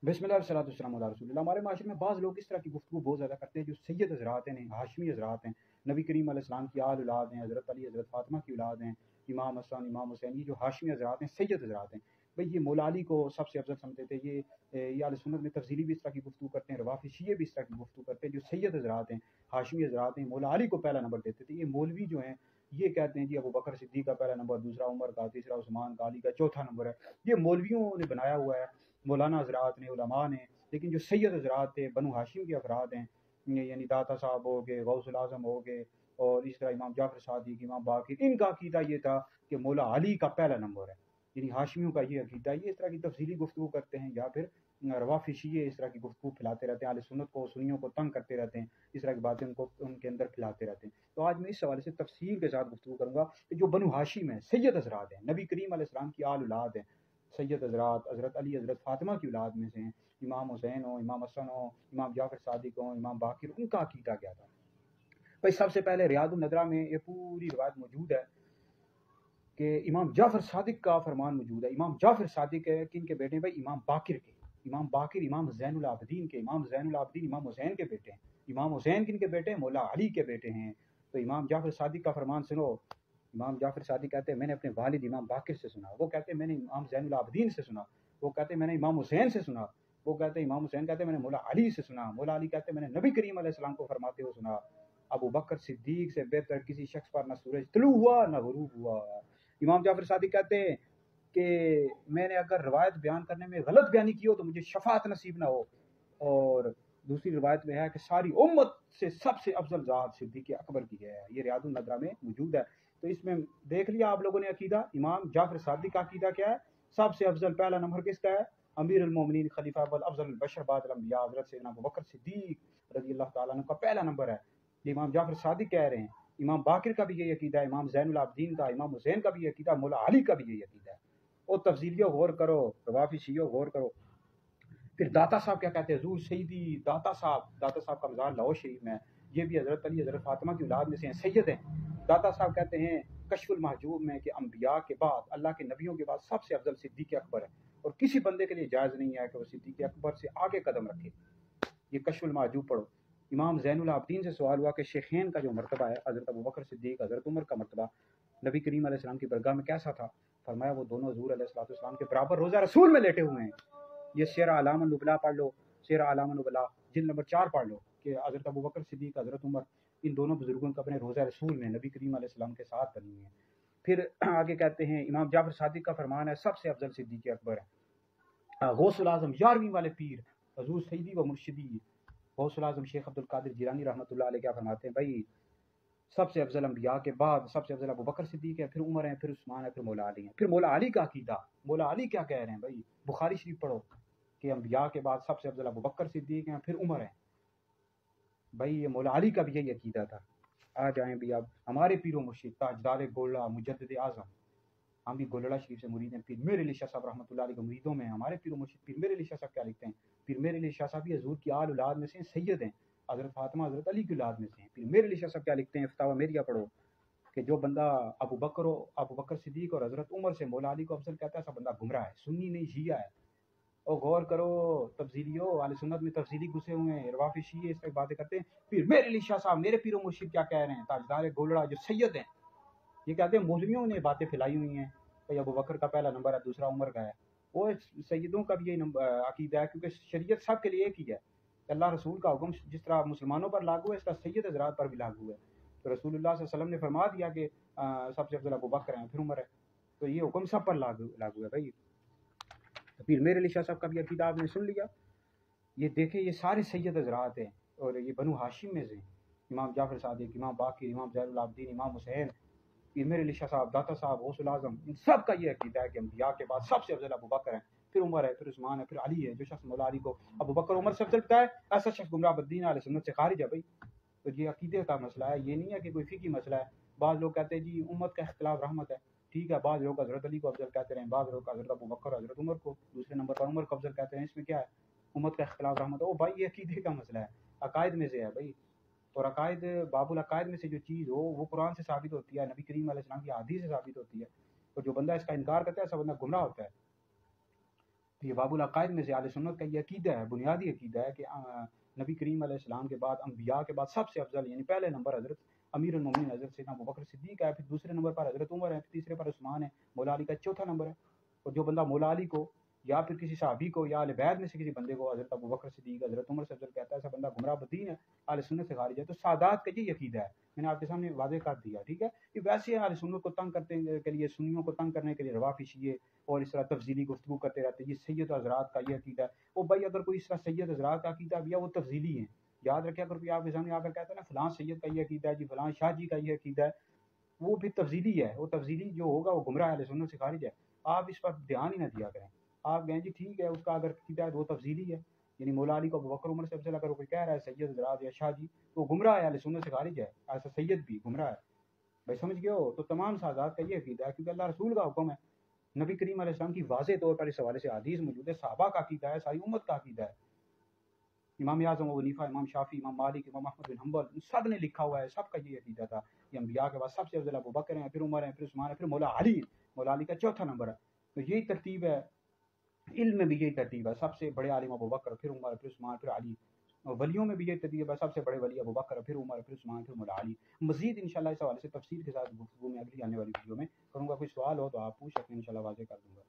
बिस्मिल्लाह वस्सलातु वस्सलामु अला रसूलिल्लाह। हमारे माशरे में बाज़ लोग इस तरह की गुफ्तगू बहुत ज़्यादा करते हैं जो सैयद हज़रात हैं, हाशमी हज़रात हैं, नबी करीम अलैहिस्सलाम की आल औलाद हैं, हज़रत अली हज़रत फ़ातिमा की औलाद हैं, इमाम हसन इमाम हुसैन, ये जो हाशमी हज़रात हैं सैयद हज़रात हैं। भाई ये मौला अली को सबसे अफजल समझते थे। ये अहले सुन्नत में तफसीली भी इस तरह की गुफ्तगू करते हैं, रवाफ़ी शिये भी इस तरह की गुफ्तगू करते हैं। जो सैयद हज़रात हैं, हाशमी हज़रात हैं, मौला अली को पहला नंबर देते थे। ये मौलवी जो हैं ये कहते हैं जी अबू बकर सिद्दीक़ का पहला नंबर, दूसरा उमर का, तीसरा उस्मान का, अली का चौथा नंबर है। ये मौलवियों ने बनाया हुआ है, मौलाना हज़रात ने, उलमा ने। लेकिन जो सैयद हज़रात थे, बनु हाशिम के अफराद हैं, यानी दाता साहब हो गए, गौसुल आज़म हो गए, और इस तरह इमाम जाफ़र सादिक, इमाम बाक़िर, इनका अक़ीदा ये था कि मौला अली का पहला नंबर है, यानी हाशिमियों का ये अक़ीदा। ये इस तरह की तफसीली गुफ्तगू करते हैं, या फिर रवाफ़ी शिये इस तरह की गुफ्तगू फैलाते रहते हैं, अहले सुन्नत को, सुन्नियों को तंग करते रहते हैं, इस तरह की बातें उनको उनके अंदर फैलाते रहते हैं। तो आज मैं इस हवाले से तफसील के साथ गुफ्तगू करूँगा कि जो बनु हाशिम है, सैयद हज़रात हैं, नबी करीम अलैहिस्सलाम की आल औलाद हैं, सैयद हज़रात, हज़रत अली हज़रत फ़ातिमा की औलाद में से हैं, इमाम हुसैन हो, इमाम हसन हो, इमाम जाफ़र सादिक हो, इमाम बाक़िर, उनका अक़ीदा क्या था। भाई सबसे पहले रियादुन नदरा में ये पूरी रिवायत मौजूद है कि इमाम जाफ़र सादिक का फरमान मौजूद है। इमाम जाफ़र सादिक है किन के बेटे हैं भाई, इमाम बाक़िर के। इमाम बाक़िर इमाम ज़ैनुल आबिदीन के, इमाम ज़ैनुल आबिदीन इमाम हुसैन के बेटे हैं। इमाम हुसैन किन के बेटे हैं, मौला अली के बेटे हैं। तो इमाम जाफ़र सादिक का फरमान सुनो। इमाम जाफ़र सादिक कहते हैं मैंने अपने वालिद इमाम बाक़िर से सुना, वो कहते हैं मैंने इमाम ज़ैनुल आबिदीन से सुना, वो कहते हैं मैंने इमाम हुसैन से सुना, वो कहते हैं इमाम हुसैन कहते हैं मैंने मौला अली से सुना, मौला अली कहते हैं मैंने नबी करीम अलैहिस्सलाम को फरमाते हुए सुना, अबू बकर सिद्दीक से बेहतर किसी शख्स पर न सूरज तुलू हुआ न गुरूब हुआ। इमाम जाफ़र सादिक कहते हैं कि मैंने अगर रवायत बयान करने में गलत बयानी की हो तो मुझे शफात नसीब ना हो। और दूसरी रवायत में है कि सारी उम्मत से सबसे अफजल ज़ात सिद्दीक़ अकबर की है। ये रियादुन नदरा में मौजूद है। तो इसमें देख लिया आप लोगों ने अकीदा, इमाम जाफ़र सादिक का अकीदा क्या है, सबसे अफजल पहला नंबर किसका है, अमीर अल मोमिनीन खलीफा अफजल बशर बाद अंबिया हज़रत सैयदना अबू बकर सिद्दीक रज़ियल्लाहु ताला अन्हु का पहला नंबर है। ये इमाम जाफ़र सादिक कह रहे हैं। इमाम बाक़िर का भी यही अकीदा है, इमाम ज़ैनुल आबिदीन का, इमाम हुसैन का भी यही अकीदा, मौला अली का भी यही अकीदा है। और तफसीलियों गौर करो, रवाफ़ी शियों गौर करो। फिर दाता साहब क्या कहते हैं, हुज़ूर सैयदी दाता साहब का मज़ार लाहौर शरीफ में है। ये भी हज़रत अली हज़रत फ़ातिमा की औलाद में से हैं, सैयद हैं। दाता साहब कहते हैं कश्फुल महजूब में कि अंबिया के बाद, अल्लाह के नबियों के बाद सबसे अफजल सिद्दीक़ अकबर है, और किसी बंदे के लिए जायज़ नहीं है कि वो सिद्दीक़ अकबर से आगे कदम रखे। ये कश्फुल महजूब पढ़ो। इमाम ज़ैनुल आबिदीन से सवाल हुआ कि शेखैन का जो मर्तबा है, हज़रत अबू बकर सिद्दीक़, हज़रत उमर का मर्तबा नबी करीम अलैहिस्सलाम की बरगाह में कैसा था। फरमाया वो दोनों हुज़ूर अलैहिस्सलाम के बराबर रोज़ा रसूल में लेटे हुए हैं। ये शेर आलाम नुबला पढ़ लो, शेर आलाम नुबला जिल्द नंबर 4 पढ़ लो कि हज़रत अबू बकर सिद्दीक़, हज़रत उमर, इन दोनों बुजुर्गों का अपने रोज़ा रसूल में नबी करीम अलैहिस्सलाम के साथ बनी है। फिर आगे कहते हैं इमाम जाफ़र सादिक का फरमान है सबसे अफजल सिद्दीक़ अकबर है। गौसुल आज़म 11वीं वाले पीर हुज़ूर सैयदी व मुर्शिदी गौसुल आज़म शेख अब्दुल कादिर जिलानी रहमतुल्लाह अलैह क्या फरमाते हैं, भाई सबसे अफजल अंबिया के बाद सबसे अफजल अबू बकर सिद्दीक़ है, फिर उमर है, फिर उस्मान है, फिर मौला अली है। फिर मौला अली का अकीदा, मौला अली क्या कह रहे हैं भाई, बुखारी शरीफ पढ़ो कि अंबिया के बाद सबसे अफजल अबू बकर सिद्दीक़ हैं, फिर उमर है। भाई ये मौला अली का भी यही अकीदा था। आ जाएं भी अब हमारे पीरो मुर्शिद ताजदार गोला मुजद्दिद आज़म, हम भी गोलड़ा शरीफ से मुरीद हैं। पीर मेरे अली शाह साहब रहमतुल्लाह अलैह के मुरीदों में हमारे पीरो मुर्शिद पीर मेरे अली शाह साहब क्या लिखते हैं, पीर मेरे अली शाह साहब भी हजूर की आल औलाद में से सैयद हैं, हज़रत फातिमा हज़रत अली की औलाद में से हैं। पीर मेरे अली शाह साहब क्या लिखते हैं, फतावा मेरिया पढ़ो कि जो बंदा अबू बकर सिद्दीक़ और हज़रत उमर से मौला अली को अफजल कहता है, ऐसा बंदा गुमराह है, सुन्नी नहीं शिया है। और गौर करो तफसीलियों, अहले सुन्नत में तफसीली घुसे हुए हैं, रवाफ़ी शिये इस तरह बातें करते हैं। फिर मेरे अली शाह साहब मेरे पीरो मुर्शिद क्या कह रहे हैं, ताजदार गोलड़ा जो सैयद हैं, ये कहते हैं मौलवियों ने बातें फैलाई हुई हैं भाई अबू बकर का पहला नंबर है, दूसरा उमर का है। वो सैयदों का भी यही अकीदा है, क्योंकि शरीयत सब के लिए एक ही है। अल्लाह रसूल का हुक्म जिस तरह मुसलमानों पर लागू है, इसका सैयद हज़रात पर भी लागू है। तो रसूलुल्लाह सल्लल्लाहु अलैहि वसल्लम ने फरमा दिया कि सबसे अफजल अबू बकर हैं, फिर उमर है, तो ये हुक्म सब पर लागू है भाई। तो फिर मेरे अली शाह साहब का भी अकीदा आपने सुन लिया। ये देखे ये सारे सैयद हज़रात हैं, और ये बनु हाशिम में से इमाम जाफ़र सादिक, इमाम बाक़िर, इमाम ज़ैनुल आबिदीन, इमाम हुसैन, पीर मेरे अली शाह साहब, दाता साहब, गौसुल आज़म, इन सब का ये अकीदा है कि अंबिया के बाद सबसे अफजल अबू बकर है, फिर उमर है, फिर उस्मान है, फिर अली है। जो शख्स मौला अली को अबू बकर उमर से अफजल बताए, ऐसा शख्स गुमराह बद्दीन अहले सुन्नत से खारिज है भाई। तो ये अकीदे का मसला है, ये नहीं है कि कोई फ़िकी मसला है। बाद लोग कहते हैं जी उम्मत का इख्तिलाफ रहमत है, ठीक है। बाद लोग हज़रत अली को अफजल कहते हैं, बाद लोग हज़रत अबू बकर, हज़रत उमर को दूसरे नंबर पर उमर को अफजल कहते हैं, इसमें क्या है, उम्मत का इख्तिलाफ रहमत है। ओ भाई ये अकीदे का मसला है, अकायद में से है भाई। और अकायद बाबुल अकायद में से जो चीज़ हो वो कुरान से साबित होती है, नबी करीम अलैहिस्सलाम की हदीस से साबित होती है। और जो बंदा इसका इनकार करता है, ऐसा बंदा गुमराह होता है। تو یہ باب العقائد میں سے اہل سنت کا یہ عقیدہ ہے، بنیادی عقیدہ ہے کہ نبی کریم علیہ السلام کے بعد انبیاء کے بعد سب سے افضل یعنی پہلے نمبر حضرت امیر المومنین حضرت سیدنا ابوبکر صدیق ہے، پھر دوسرے نمبر پر حضرت عمر ہے، پھر تیسرے پر عثمان ہے، مولا علی کا چوتھا نمبر ہے۔ اور جو بندہ مولا علی کو یا پھر کسی صحابی کو یا اہل بیت میں سے کسی بندے کو حضرت ابوبکر صدیق حضرت عمر سے افضل کہتا ہے، ایسا بندہ گمراہ بدین ہے، اہل سنت سے خارج ہے۔ تو سادات کا یہ عقیدہ ہے، میں نے آپ کے سامنے واضح کر دیا، ٹھیک ہے۔ کہ ویسے اہل سنت کو تنگ کرنے کے لیے، سنیوں کو تنگ کرنے کے لیے روافی شیعہ اور اس طرح تفضیلی گفتگو کرتے رہتے ہیں، یہ سید حضرات کا یہ عقیدہ ہے۔ وہ بھائی اگر کوئی اس طرح سید حضرات کا عقیدہ بھی ہے وہ تفضیلی ہیں، یاد رکھیں اگر کوئی آپ کے سامنے آ کر کہتا ہے نا فلاں سید کا یہ عقیدہ ہے جی، فلاں شاہ جی کا یہ عقیدہ ہے، وہ بھی تفضیلی ہے، وہ تفضیلی جو ہوگا وہ گمراہ اہل سنت سے خارج ہے۔ آپ اس پر دھیان ہی نہ دیا کریں، آپ کہیں جی ٹھیک ہے اس کا اگر عقیدہ ہے وہ تفضیلی ہے، یعنی مولا علی کو ابوبکر عمر سے افضل اگر کوئی کہہ رہا ہے سید حضرات یا شاہ جی، تو وہ گمراہ ہے، اہل سنت سے خارج ہے، ایسا سید بھی گمراہ ہے۔ بھائی سمجھ گئے ہو؟ تو تمام سادات کا یہ عقیدہ ہے، کیونکہ اللہ رسول کا حکم ہے، نبی کریم علیہ السلام کی واضح طور پر اس حوالے سے حدیث موجود ہے، صحابہ کا عقیدہ ہے، ساری امت کا عقیدہ ہے۔ امام اعظم ابو حنیفہ، امام شافعی، امام مالک، امام احمد بن حنبل، ان سب نے لکھا ہوا ہے، سب کا یہ عقیدہ تھا کہ انبیاء کے بعد سب سے افضل ابوبکر ہیں، پھر عمر ہیں، پھر عثمان ہیں، پھر مولا علی، مولا علی کا چوتھا نمبر ہے۔ تو یہی ترتیب ہے، علم میں بھی یہی ترتیب ہے، سب سے بڑے عالم ابوبکر، پھر عمر، پھر عثمان، پھر علی۔ اور ولیوں میں بھی یہ ترتیب ہے، سب سے بڑے ولی ابوبکر، پھر عمر، پھر عثمان، پھر مولا علی۔ مزید انشاءاللہ اس حوالے سے تفصیل کے ساتھ گفتگو میں اگلی آنے والی ویڈیو میں کروں گا۔ کوئی سوال ہو تو آپ پوچھ سکتے ہیں، انشاءاللہ واضح کر دوں گا۔